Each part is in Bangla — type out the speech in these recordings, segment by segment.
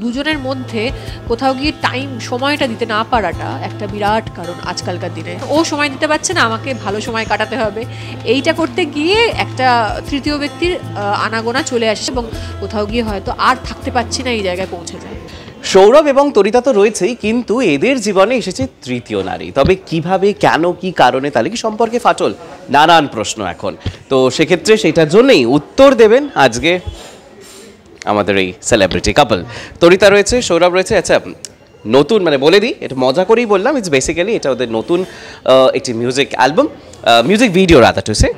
দুজনের মধ্যে কোথাও গিয়ে সময়টা দিতে না পারাটা একটা বিরাট কারণ আজকালকার দিনে। ও সময় দিতে পারছে না, আমাকে ভালো সময় কাটাতে হবে, এইটা করতে গিয়ে একটা তৃতীয় ব্যক্তির আনাগোনা চলে আসে এবং কোথাও গিয়ে হয়তো আর থাকতে পারছি না এই জায়গায় পৌঁছে যায়। সৌরভ এবং তরিতা তো রয়েছেই, কিন্তু এদের জীবনে এসেছে তৃতীয় নারী। তবে কিভাবে, কেন, কি কারণে, তাহলে কি সম্পর্কে ফাটল, নানান প্রশ্ন এখন। তো সেক্ষেত্রে সেটার জন্যই উত্তর দেবেন আজকে আমাদের এই সেলিব্রিটি কাপল। তরিতা রয়েছে, সৌরভ রয়েছে। আচ্ছা, নতুন মানে বলে দিই, এটা মজা করেই বললাম, ইটস বেসিক্যালি এটা ওদের নতুন একটি মিউজিক অ্যালবাম, মিউজিক ভিডিও রাতাটুসে,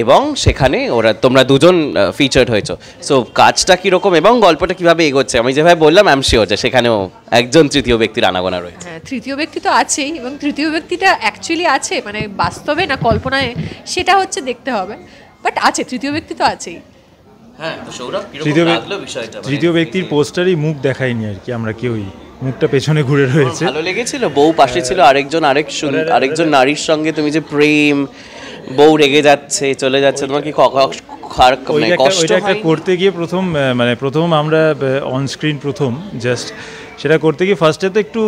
এবং সেখানে তোমরা দুজন ফিচার্ড হয়েছো। সো কাজটা কীরকম এবং গল্পটা কীভাবে এগোচ্ছে, আমি যেভাবে বললাম আই এম শিওর যে সেখানেও একজন তৃতীয় ব্যক্তির আনাগোনা রয়েছে। হ্যাঁ, তৃতীয় ব্যক্তি তো আছেই, এবং তৃতীয় ব্যক্তিটা অ্যাকচুয়ালি আছে মানে বাস্তবে না কল্পনায়, সেটা হচ্ছে দেখতে হবে, বাট আছে, তৃতীয় ব্যক্তি তো আছেই। হ্যাঁ, তো সৌরভ তৃতীয় ব্যক্তির পোস্টারই মুখ দেখায়নি আর কি, আমরা কেউই, মুখটা পেছনে ঘুরে রয়েছে। ভালো লেগেছিল, বউ পাশে ছিল, আরেকজন নারীর সঙ্গে তুমি যে প্রেম, বউ রেগে যাচ্ছে চলে যাচ্ছে, তোমার কি কষ্ট একটা করতে গিয়ে প্রথম আমরা অন স্ক্রিন জাস্ট সেটা করতে গিয়ে ফার্স্টে তো একটু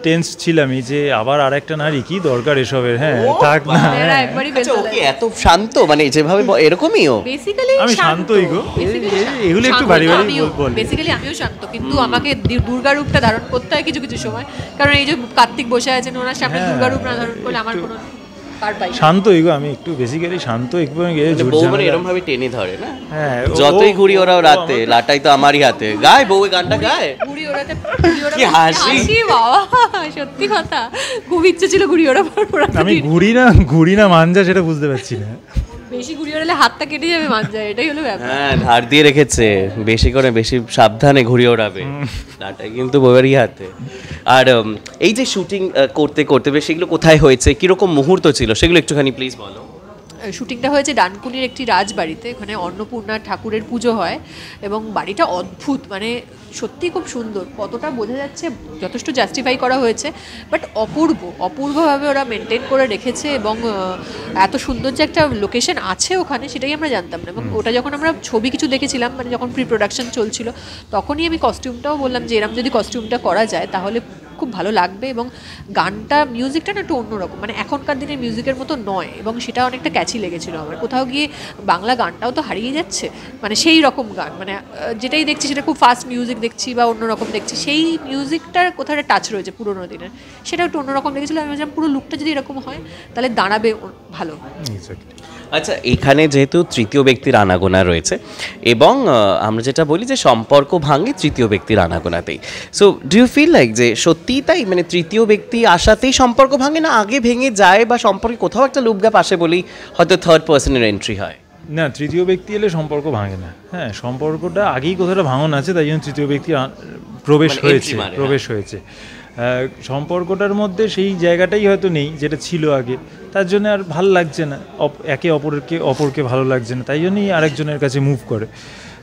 টেন্স ছিলামই যে আবার আরেকটা নারী, কি দরকার এসবের। হ্যাঁ, থাক না। এত শান্ত, মানে যেভাবে এরকমইও আমি শান্তই গো, এগুলো একটু বাড়ি বাড়ি বল। বেসিক্যালি আমিও শান্ত, কিন্তু আমাকে দুর্গা রূপটা ধারণ করতে হয় কিছু কিছু সময়, কারণ এই যে কার্তিক বসে আছেন, ওনার সামনে দুর্গা রূপ না ধারণ করলে আমার কোনো শান্তই গো, আমি একটু বেসিক্যালি শান্ত, একটু এরকম ভাবে টেনে ধরে না। হ্যাঁ, যতই ঘুরি ওরাও রাতে, লাটাই তো আমারই হাতে, গায় বউ গানটা গায়, ঘুরি ওড়াতে। কি হাসি বাবা, সত্যি কথা, খুব ইচ্ছে ছিল ঘুরি ওড়াবার। আমি ঘুরি না মাঞ্জা, সেটা বুঝতে পারছি না। বেশি ঘুরি ওড়ালে হাতটা কেটে যাবে মাঞ্জা, এটাই হলো ব্যাপার। হ্যাঁ, ধার দিয়ে রেখেছে, বেশি করে বেশি সাবধানে ঘুরি ওড়াবে, লাটাই কিন্তু বউয়েরই হাতে। আর এই যে শুটিং করতে করতে সেগুলো কোথায় হয়েছে, কিরকম মুহূর্ত ছিল, সেগুলো একটুখানি প্লিজ বলো। শুটিংটা হয়েছে ডানকুনির একটি রাজবাড়িতে, এখানে অন্নপূর্ণা ঠাকুরের পুজো হয়, এবং বাড়িটা অদ্ভুত, মানে সত্যি খুব সুন্দর, কতটা বোঝা যাচ্ছে যথেষ্ট জাস্টিফাই করা হয়েছে, বাট অপূর্বভাবে ওরা মেনটেন করে রেখেছে, এবং এত সুন্দর যে একটা লোকেশন আছে ওখানে, সেটাই আমরা জানতাম না। এবং ওটা যখন আমরা ছবি কিছু দেখেছিলাম, মানে যখন প্রি প্রোডাকশন চলছিল, তখনই আমি কস্টিউমটাও বললাম যে এরকম যদি কস্টিউমটা করা যায় তাহলে খুব ভালো লাগবে, এবং গানটা মিউজিকটা না একটু অন্যরকম, মানে এখনকার দিনের মিউজিকের মতো নয়, এবং সেটা অনেকটা ক্যাচি লেগেছিল আমার। কোথাও গিয়ে বাংলা গানটাও তো হারিয়ে যাচ্ছে, মানে সেই রকম গান, মানে যেটাই দেখছি সেটা খুব ফাস্ট মিউজিক দেখছি বা অন্যরকম দেখছি, সেই মিউজিকটার কোথাও একটা টাচ রয়েছে পুরোনো দিনের, সেটা একটু অন্যরকম লেগেছিল। আমি ভাবছিলাম পুরো লুকটা যদি এরকম হয় তাহলে দাঁড়াবে ভালো। আচ্ছা, এখানে যেহেতু তৃতীয় ব্যক্তির আনাগোনা রয়েছে, এবং আমরা যেটা বলি যে সম্পর্ক ভাঙে তৃতীয় ব্যক্তির আনাগোনাতেই, so do you feel like যে সত্যিই তাই, মানে তৃতীয় ব্যক্তি আসাতেই সম্পর্ক ভাঙে, না আগে ভেঙে যায়, বা সম্পর্কে কোথাও একটা লুপ গ্যাপ আসে বলেই হয়তো থার্ড পার্সনের এন্ট্রি হয়? না, তৃতীয় ব্যক্তি এলে সম্পর্ক ভাঙে না। হ্যাঁ, সম্পর্কটা আগেই কোথাও ভাঙন আছে, তাই জন্য তৃতীয় ব্যক্তি প্রবেশ হয়েছে। সম্পর্কটার মধ্যে সেই জায়গাটাই হয়তো নেই যেটা ছিল আগে, তার জন্য আর ভালো লাগছে না, একে অপরকে ভালো লাগছে না, তাই জন্যই আরেকজনের কাছে মুভ করে।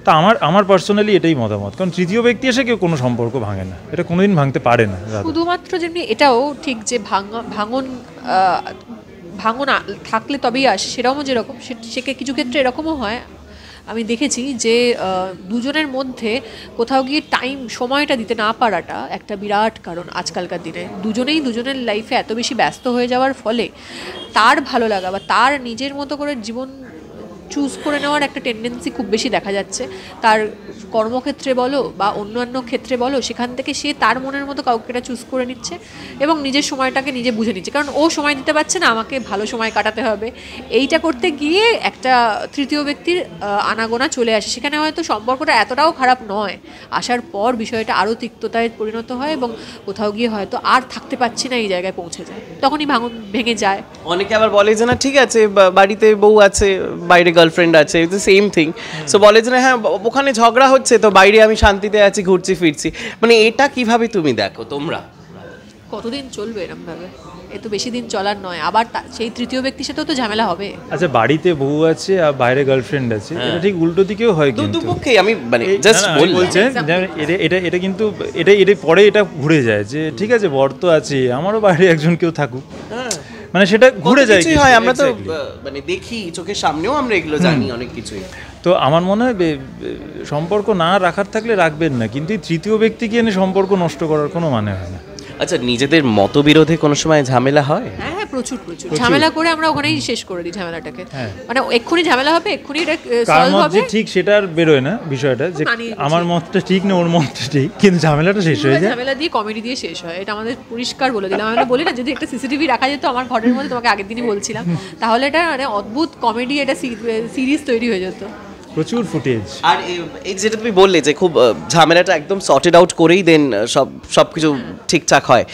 তা আমার পার্সোনালি এটাই মতামত, কারণ তৃতীয় ব্যক্তি এসে কেউ কোনো সম্পর্ক ভাঙে না, এটা কোনোদিন ভাঙতে পারে না। শুধুমাত্র যেমনি এটাও ঠিক যে ভাঙন থাকলে তবেই আসে, সেটাও যেরকম কিছু ক্ষেত্রে এরকমও হয়, আমি দেখেছি যে দুজনের মধ্যে কোথাও গিয়ে সময়টা দিতে না পারাটা একটা বিরাট কারণ আজকালকার দিনে। দুজনের লাইফে এত বেশি ব্যস্ত হয়ে যাওয়ার ফলে তার ভালো লাগা বা তার নিজের মতো করে জীবন চুজ করে নেওয়ার একটা টেন্ডেন্সি খুব বেশি দেখা যাচ্ছে, তার কর্মক্ষেত্রে বলো বা অন্যান্য ক্ষেত্রে বলো, সেখান থেকে সে তার মনের মতো কাউকে এটা চুজ করে নিচ্ছে এবং নিজের সময়টাকে নিজে বুঝে নিচ্ছে, কারণ ও সময় দিতে পারছে না, আমাকে ভালো সময় কাটাতে হবে, এইটা করতে গিয়ে একটা তৃতীয় ব্যক্তির আনাগোনা চলে আসে। সেখানে হয়তো সম্পর্কটা এতটাও খারাপ নয়, আসার পর বিষয়টা আরও তিক্ততায় পরিণত হয় এবং কোথাও গিয়ে হয়তো আর থাকতে পারছি না এই জায়গায় পৌঁছে যায়, তখনই ভেঙে যায়। অনেকে আবার বলে যে না ঠিক আছে, বাড়িতে বউ আছে, বাইরে গার্লফ্রেন্ড আছে, it's the same thing, so বলে যে না হ্যাঁ ওখানে ঝগড়া হচ্ছে তো বাইরে আমি শান্তিতে আছি, ঘুরছি ফিরছি, মানে এটা কিভাবে তুমি দেখো? তোমরা কতদিন চলবে এরকম ভাবে? এ তো বেশি দিন চলার নয়, আবার সেই তৃতীয় ব্যক্তির সাথেও তো ঝামেলা হবে। আচ্ছা, বাড়িতে বউ আছে আর বাইরে গার্লফ্রেন্ড আছে, এটা ঠিক উল্টো দিকেও হয়, কিন্তু দুপক্ষেই আমি মানে জাস্ট বলছেন এটা কিন্তু এটা পরে এটা ঘুরে যায় যে ঠিক আছে বর তো আছে, আমারও বাইরে একজন কেউ থাকুক, মানে সেটা ঘুরে যায় কিছুই হয়, আমরা তো মানে দেখি চোখের সামনেও আমরা এগুলো জানি অনেক কিছুই। তো আমার মনে হয় সম্পর্ক না রাখার থাকলে রাখবেন না, কিন্তু এই তৃতীয় ব্যক্তিকে এনে সম্পর্ক নষ্ট করার কোনো মানে হয় না। আচ্ছা, নিজেদের মতবিরোধে কোনো সময় ঝামেলা হয়? হ্যাঁ, প্রচুর ঝামেলা করে আমরা ওখানেই শেষ করে দিই ঝামেলাটাকে। মানে এক্ষুনি ঝামেলা হবে, এক্ষুনি এটা সলভ হবে, ঠিক সেটা আর বেরোয় না বিষয়টা যে আমার মতটা ঠিক না ওর মতটা ঠিক, কিন্তু ঝামেলাটা শেষ হয়ে যায়, ঝামেলা দিয়ে কমেডি দিয়ে শেষ হয়। এটা আমাদের পরিষ্কার বলে দিলাম। আমরা বলি না, যদি একটা সিসিটিভি রাখা যেত আমার ঘরের মধ্যে, তোমাকে আগের দিনই বলছিলাম, তাহলে এটা মানে অদ্ভুত কমেডি, এটা সিরিজ তৈরি হয়ে যেত, প্রচুর ফুটেজ। আর এই যেটা তুমি বললে যে খুব ঝামেলাটা একদম সর্টেড আউট করেই দেন সব কিছু ঠিকঠাক হয়,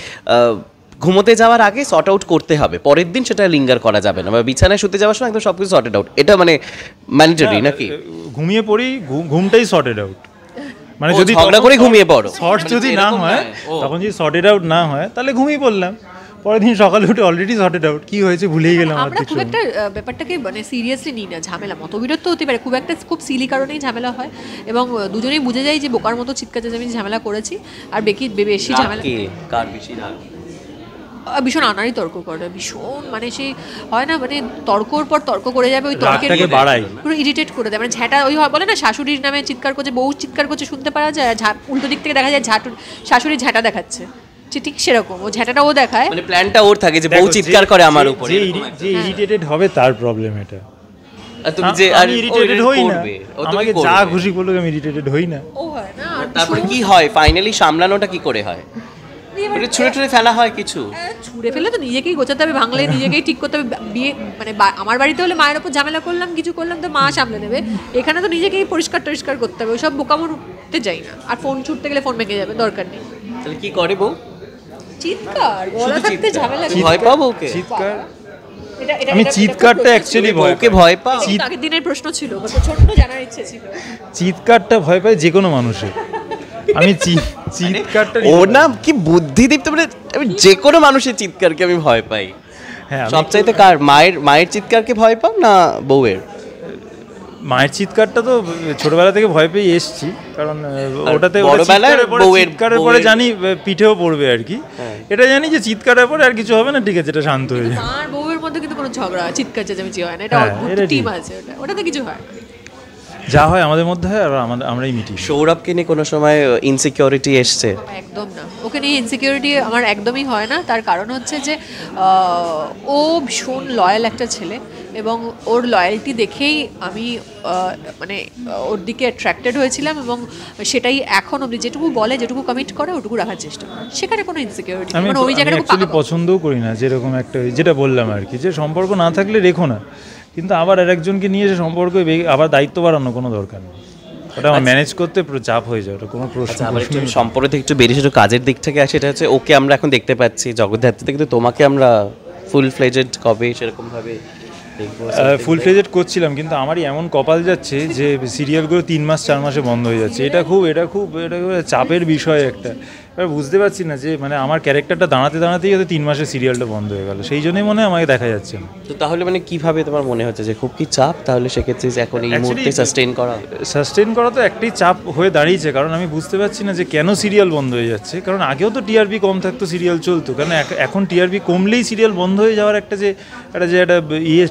ঘুমোতে যাওয়ার আগে সর্ট আউট করতে হবে, পরের দিন সেটা লিঙ্গার করা যাবে না, বা বিছানায় শুতে যাওয়ার সময় একদম সবকিছু সর্টেড আউট, এটা মানে ম্যান্ডেটরি নাকি? ঘুমিয়ে পড়ি, ঘুমটাই সর্টেড আউট, মানে যদি ঝগড়া করে ঘুমিয়ে পড়ো, শর্ট যদি না হয় তখন যদি সর্টেড আউট না হয় তাহলে ঘুমিয়ে পড়লাম, পরের দিন সকালে উঠে অলরেডি সর্টেড আউট, কি হয়েছে ভুলেই গেলাম। আমরা খুব একটা ব্যাপারটাকে মানে সিরিয়াসলি নিই না। ঝামেলা মতবিরোধ তো হতে পারে, খুব সিলি কারণেই ঝামেলা হয়, এবং দুজনেই বুঝে যায় যে বোকার মতো চিৎকার চেঁচামেচি আমি ঝামেলা করেছি, আর বেশি ঝামেলা কার বেশি রাগ, ভীষণ আনাড়ি তর্ক করে, ভীষণ মানে সেই হয় না, মানে তর্কর পর তর্ক করে যাবে, ওই তর্কটাকে বাড়ায়, পুরো ইরিটেট করে দেয়, মানে ঝ্যাটা ওই বলে না শাশুড়ির নামে চিৎকার করছে, বউ চিৎকার করছে শুনতে পারা যায়, উল্টো দিক থেকে দেখা যায় শাশুড়ি ঝ্যাটা দেখাচ্ছে, ঠিক সেরকম ও ঝ্যাটাটা ও দেখায়, মানে প্ল্যানটা ওর থাকে যে বউ চিৎকার করে আমার উপরে, যে ইরিটেটেড হবে তার প্রবলেম এটা। আর তুমি যে আর ইরিটেটেড হই না, আমাকে যা খুশি বলুক আমি ইরিটেটেড হই না। ও হয় না, তারপরে কি হয় ফাইনালি সামলানোটা কি করে হয়? ছুঁড়ে ফেলা হয় কিছু, ছুঁড়ে ফেলে তো নিজেকেই গোছাতে হবে, ভাঙলে নিজেকেই ঠিক করতে হবে। বিয়ে মানে আমার বাড়িতে হলে মায়ের ওপর ঝামেলা করলাম, কিছু করলাম তো মা সামলে নেবে, এখানে তো নিজেকেই পরিষ্কার করতে হবে, ওইসব বোকামোতে যাই না। আর ফোন ছুটতে গেলে ফোন ভেঙে যাবে, দরকার নেই। তাহলে কি করে বউ? চিৎকার, গলা থাকতে ঝামেলা, ভয় পাবো ওকে, চিৎকার, আমি চিৎকারটা অ্যাকচুয়ালি ভয় পাই। আগের দিনের প্রশ্ন ছিল, প্রচন্ড জানার ইচ্ছে ছিল। চিৎকারটা ভয় পায় যে কোনো মানুষের, আমি চিৎকারটা ওর নাম কি বুদ্ধিদীপ্ত, মানে আমি যে কোনো মানুষের চিৎকারকে আমি ভয় পাই। হ্যাঁ, সবচাইতে কার? মায়ের চিৎকারকে ভয় পাও না বউয়ের? মায়ের চিৎকারটা তো ছোটবেলা থেকে ভয় পেয়ে এসছি, কারণ ওটাতে চিৎকারের পরে জানি পিঠেও পড়বে আর কি, এটা জানি যে চিৎকারের পরে আর কিছু হবে না, ঠিক আছে এটা শান্ত হয়ে যায়। আর বউয়ের মধ্যে কিন্তু কোনো ঝগড়া চিৎকার চেঁচামেচি হয় না, এটা টিম আছে, ওটাতে কিছু হয় না, যা হয় আমাদের মধ্যে হয়, আর আমরাই মিটি। সৌরভকে নিয়ে কোনো সময় ইনসিকিউরিটি এসছে? একদম না, ওকে নিয়ে ইনসিকিউরিটি আমার একদমই হয় না। তার কারণ হচ্ছে যে ও ভীষণ লয়াল একটা ছেলে, এবং ওর লয়্যালটি দেখেই আমি মানে ওর দিকে অ্যাট্রাক্টেড হয়েছিলাম, এবং সেটাই এখন অবধি যেটুকু বলে, যেটুকু কমিট করে, ওটুকু রাখার চেষ্টা করে, সেখানে কোনো ইনসিকিউরিটি আমি ওই জায়গাটা অ্যাকচুয়ালি পছন্দও করি না, যেরকম একটা যেটা বললাম আর কি, যে সম্পর্ক না থাকলে রেখো না, কিন্তু আবার আরেকজনকে নিয়ে এসে সম্পর্ক আবার দায়িত্ব বাড়ানো কোনো দরকার নেই, ওটা আমার ম্যানেজ করতে চাপ হয়ে যায়, ওটা কোনো প্রশ্ন। সম্পর্ক থেকে একটু বেরিয়ে একটু কাজের দিক থেকে আসে, এটা হচ্ছে ওকে আমরা এখন দেখতে পাচ্ছি জগদ্ধাত্রীতে, কিন্তু তোমাকে আমরা ফুল ফ্লেজেড কবে সেরকম ভাবে ফুল ফ্লেজেড করছিলাম, কিন্তু আমারই এমন কপাল যাচ্ছে যে সিরিয়ালগুলো 3 মাস 4 মাসে বন্ধ হয়ে যাচ্ছে, এটা খুব চাপের বিষয় একটা। এবার বুঝতে পারছি না যে মানে আমার ক্যারেক্টারটা দাঁড়াতেই হয়তো 3 মাসে সিরিয়ালটা বন্ধ হয়ে গেল, সেই জন্যই মনে হয় আমাকে দেখা যাচ্ছে না। তো তাহলে মানে কিভাবে তোমার মনে হচ্ছে যে খুব কি চাপ? তাহলে সেক্ষেত্রে এখন এই মুহূর্তে সাস্টেন করা তো একটাই চাপ হয়ে দাঁড়িয়েছে, কারণ আমি বুঝতে পারছি না যে কেন সিরিয়াল বন্ধ হয়ে যাচ্ছে, কারণ আগেও তো টিআরপি কম থাকতো সিরিয়াল চলতো, কারণ এখন টিআরপি কমলেই সিরিয়াল বন্ধ হয়ে যাওয়ার একটা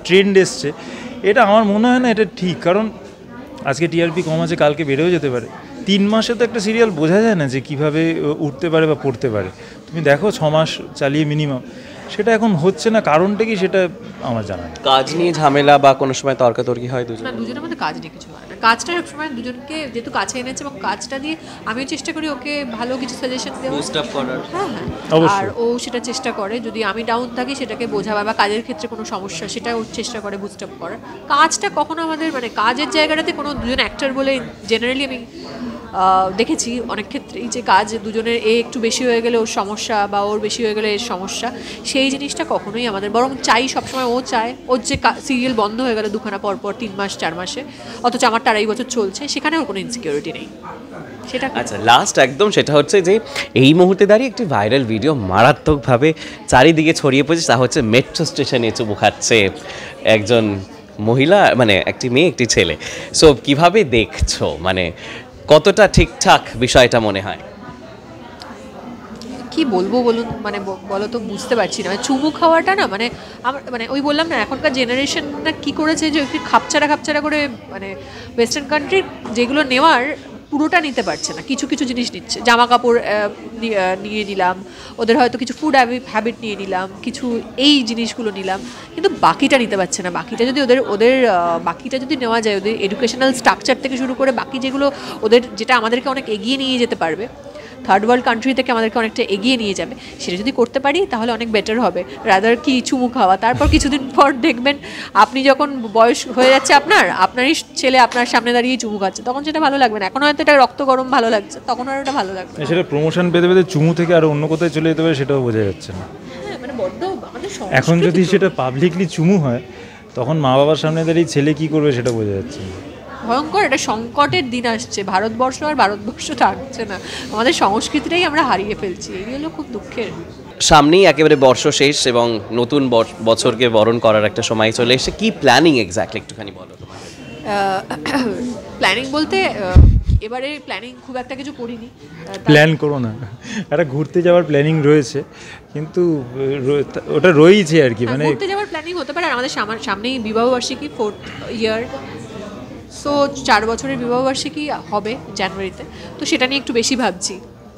ট্রেন্ড এসছে, এটা আমার মনে হয় না এটা ঠিক, কারণ আজকে টিআরপি কম আছে, কালকে বেড়েও যেতে পারে। 3 মাসে তো একটা সিরিয়াল বোঝা যায় না যে কীভাবে উঠতে পারে বা পড়তে পারে, তুমি দেখো 6 মাস চালিয়ে মিনিমাম, সেটা এখন হচ্ছে না, কারণটা কি সেটা আমার জানা নেই। কাজ নিয়ে ঝামেলা বা কোনো সময় তর্কাতর্কি হয় দুজনের মধ্যে? কাজ নিয়ে কিছু হয় না, কাজটা সবসময় দুজনকে যেহেতু কাছে এনেছে, এবং কাজটা দিয়ে আমিও চেষ্টা করি ওকে ভালো কিছু সাজেশন দেওয়ার, বুস্ট আপ করার। হ্যাঁ, আর ও সেটা চেষ্টা করে, যদি আমি ডাউন থাকি সেটাকে বোঝাবা, বা কাজের ক্ষেত্রে কোনো সমস্যা সেটা ও চেষ্টা করে বুস্ট আপ করার। কাজটা কখনো আমাদের মানে কাজের জায়গাটাতে কোনো দুজন অ্যাক্টর বলে জেনারেলি আমি দেখেছি অনেক ক্ষেত্রেই যে কাজ দুজনের একটু বেশি হয়ে গেলে ওর সমস্যা, বা ওর বেশি হয়ে গেলে এর সমস্যা, সেই জিনিসটা কখনোই আমাদের, বরং চাই সবসময় ও চায় ওর যে সিরিয়াল বন্ধ হয়ে গেল 2খানা পরপর 3 মাস 4 মাসে, অথচ আমার 2.5 বছর চলছে, সেখানে ওর কোনো ইনসিকিউরিটি নেই, সেটা। আচ্ছা, লাস্ট একদম সেটা হচ্ছে যে এই মুহূর্তে দাঁড়িয়ে একটি ভাইরাল ভিডিও মারাত্মকভাবে চারিদিকে ছড়িয়ে পড়েছে, তা হচ্ছে মেট্রো স্টেশনে চুমু খাচ্ছে একজন মহিলা, মানে একটি মেয়ে একটি ছেলে। সো কিভাবে দেখছো, মানে কতটা ঠিকঠাক বিষয়টা মনে হয়? কি বলবো বলুন, মানে বলো তো, বুঝতে পারছি না। চুমু খাওয়াটা না, মানে আমার মানে ওই বললাম না, এখনকার জেনারেশনটা কি করেছে যে একটু খাপছাড়া করে, মানে ওয়েস্টার্ন কান্ট্রির যেগুলো নেওয়ার পুরোটা নিতে পারছে না, কিছু কিছু জিনিস নিচ্ছে। জামা কাপড় নিয়ে নিলাম, ওদের হয়তো কিছু ফুড হ্যাবিট নিয়ে নিলাম, কিছু এই জিনিসগুলো নিলাম, কিন্তু বাকিটা নিতে পারছে না। বাকিটা যদি ওদের বাকিটা যদি নেওয়া যায়, ওদের এডুকেশনাল স্ট্রাকচার থেকে শুরু করে বাকি যেগুলো ওদের, যেটা আমাদেরকে অনেক এগিয়ে নিয়ে যেতে পারবে, থার্ড ওয়ার্ল্ড কান্ট্রি থেকে আমাদেরকে অনেকটা এগিয়ে নিয়ে যাবে, সেটা যদি করতে পারি তাহলে অনেক বেটার হবে, রাদার কি চুমু খাওয়া। তারপর কিছুদিন পর দেখবেন আপনি যখন বয়স হয়ে যাচ্ছে আপনারই ছেলে আপনার সামনে দাঁড়িয়ে চুমু খাচ্ছে, তখন সেটা ভালো লাগবে না। এখন হয়তো এটা রক্ত গরম ভালো লাগছে, তখন আর ওটা ভালো লাগবে না। সেটা প্রমোশন পেতে পেতে চুমু থেকে আর অন্য কোথায় চলে যেতে পারে সেটাও বোঝা যাচ্ছে না। হ্যাঁ, মানে বড্ড আমাদের এখন যদি সেটা পাবলিকলি চুমু হয়, তখন মা বাবার সামনে দাঁড়িয়ে ছেলে কি করবে সেটা বোঝা যাচ্ছে না। ভয়ঙ্কর এটা সংকটের দিন আসছে, ভারতবর্ষ থাকছে না, আমাদের সংস্কৃতিটাই আমরা হারিয়ে ফেলছি, এই হলো খুব দুঃখের। সামনেই একেবারে বর্ষ শেষ এবং নতুন বছরকে বরণ করার একটা সময় চলে এসে, কি প্ল্যানিং এক্স্যাক্টলি একটুখানি বলো তোমাদের। প্ল্যানিং বলতে এবারে প্ল্যানিং খুব একটা কিছু করিনি। প্ল্যান করো না, একটা ঘুরতে যাওয়ার প্ল্যানিং রয়েছে, কিন্তু ওটা রয়েছে আর কি, মানে ঘুরতে যাওয়ার প্ল্যানিং হতে পারে। আর আমাদের সামনেই বিবাহবার্ষিকী, 4th ইয়ার, সো 4 বছরের বিবাহবার্ষিকী হবে জানুয়ারিতে, তো সেটা নিয়ে একটু বেশি ভাবছি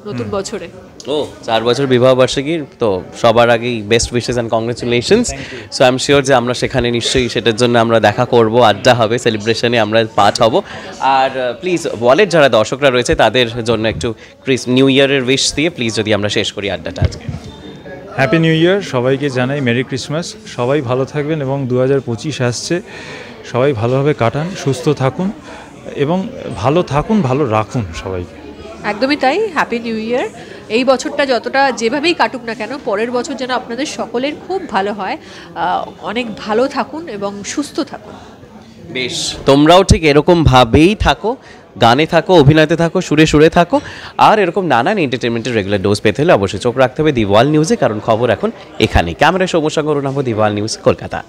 নতুন বছরে। ও 4 বছর বিবাহ বার্ষিকীর, তো সবার আগেই best wishes and congratulations. So I am sure যে আমরা সেখানে নিশ্চয়ই সেটার জন্য আমরা দেখা করব, আড্ডা হবে, সেলিব্রেশনে আমরা পার্ট হব। আর প্লিজ ওয়ালেট যারা দর্শকরা রয়েছে তাদের জন্য একটু নিউ ইয়ারের উইশ দিয়ে প্লিজ যদি আমরা শেষ করি আড্ডাটা আজকে। হ্যাপি নিউ ইয়ার সবাইকে জানাই, মেরি ক্রিসমাস, সবাই ভালো থাকবেন এবং 2025 আসছে, সবাই ভালোভাবে কাটান, সুস্থ থাকুন এবং ভালো রাখুন সবাইকে। একদমই তাই, হ্যাপি নিউ ইয়ার। এই বছরটা যতটা যেভাবেই কাটুক না কেন, পরের বছর যেন আপনাদের সকলের খুব ভালো হয়, অনেক ভালো থাকুন এবং সুস্থ থাকুন। বেশ, তোমরাও ঠিক এরকম ভাবেই থাকো, গানে থাকো, অভিনয়তে থাকো, সুরে থাকো, আর এরকম নানান এন্টারটেনমেন্টের রেগুলার ডোজ পেতে হলে অবশ্যই চোখ রাখতে হবে দি ওয়ার্ল্ড নিউজে, কারণ খবর এখন এখানে। ক্যামেরা সৌম্য সঙ্গে Arunabha, the world news, Kolkata.